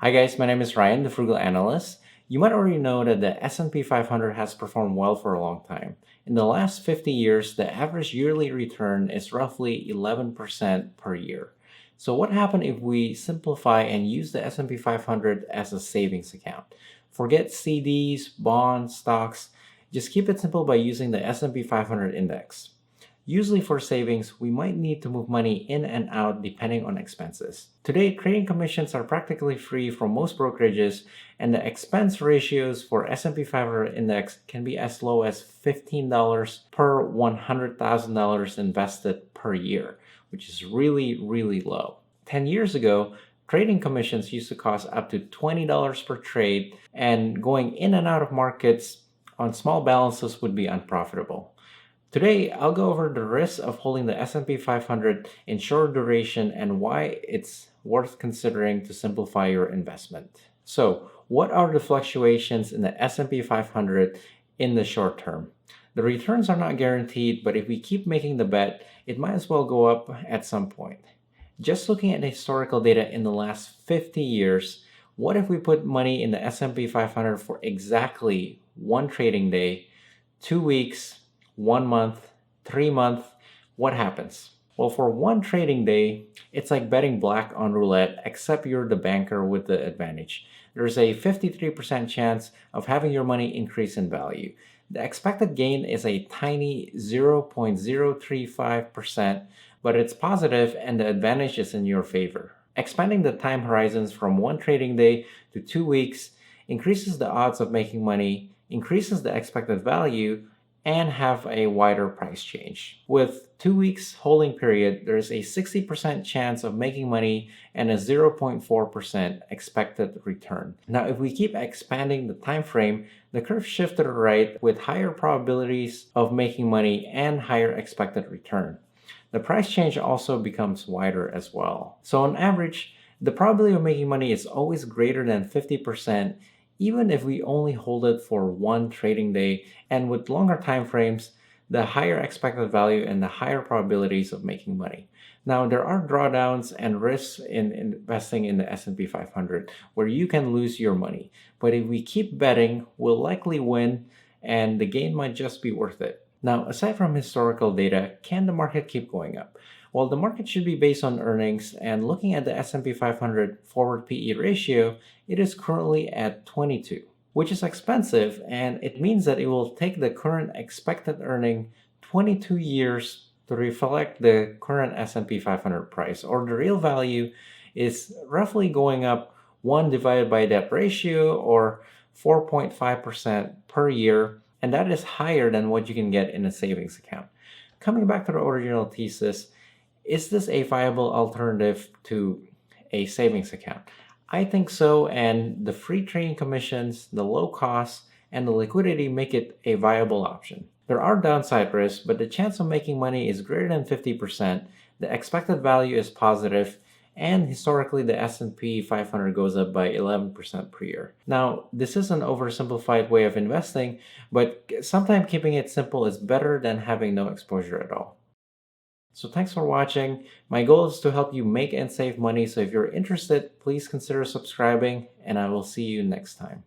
Hi guys, my name is Ryan, the Frugal Analyst. You might already know that the S&P 500 has performed well for a long time. In the last 50 years, the average yearly return is roughly 11% per year. So what happens if we simplify and use the S&P 500 as a savings account? Forget CDs, bonds, stocks. Just keep it simple by using the S&P 500 index. Usually for savings, we might need to move money in and out depending on expenses. Today, trading commissions are practically free from most brokerages, and the expense ratios for S&P 500 index can be as low as $15 per $100,000 invested per year, which is really low. 10 years ago, trading commissions used to cost up to $20 per trade, and going in and out of markets on small balances would be unprofitable. Today, I'll go over the risks of holding the S&P 500 in short duration and why it's worth considering to simplify your investment. So, what are the fluctuations in the S&P 500 in the short term? The returns are not guaranteed, but if we keep making the bet, it might as well go up at some point. Just looking at the historical data in the last 50 years, what if we put money in the S&P 500 for exactly one trading day, 2 weeks, 1 month, 3 months, what happens? Well, for one trading day, it's like betting black on roulette, except you're the banker with the advantage. There's a 53% chance of having your money increase in value. The expected gain is a tiny 0.035%, but it's positive and the advantage is in your favor. Expanding the time horizons from one trading day to 2 weeks increases the odds of making money, increases the expected value, and have a wider price change. With 2 weeks holding period, there's a 60% chance of making money and a 0.4% expected return. Now, if we keep expanding the time frame, the curve shifts to the right with higher probabilities of making money and higher expected return. The price change also becomes wider as well. So on average, the probability of making money is always greater than 50%, even if we only hold it for one trading day, and with longer time frames, the higher expected value and the higher probabilities of making money. Now, there are drawdowns and risks in investing in the S&P 500 where you can lose your money. But if we keep betting, we'll likely win and the gain might just be worth it. Now, aside from historical data, can the market keep going up? Well, the market should be based on earnings, and looking at the S&P 500 forward PE ratio, it is currently at 22, which is expensive, and it means that it will take the current expected earning 22 years to reflect the current S&P 500 price, or the real value is roughly going up 1 divided by that ratio, or 4.5% per year, and that is higher than what you can get in a savings account. Coming back to the original thesis, is this a viable alternative to a savings account? I think so, and the free trading commissions, the low costs, and the liquidity make it a viable option. There are downside risks, but the chance of making money is greater than 50%, the expected value is positive, and historically the S&P 500 goes up by 11% per year. Now, this is an oversimplified way of investing, but sometimes keeping it simple is better than having no exposure at all. So thanks for watching. My goal is to help you make and save money. So if you're interested, please consider subscribing, and I will see you next time.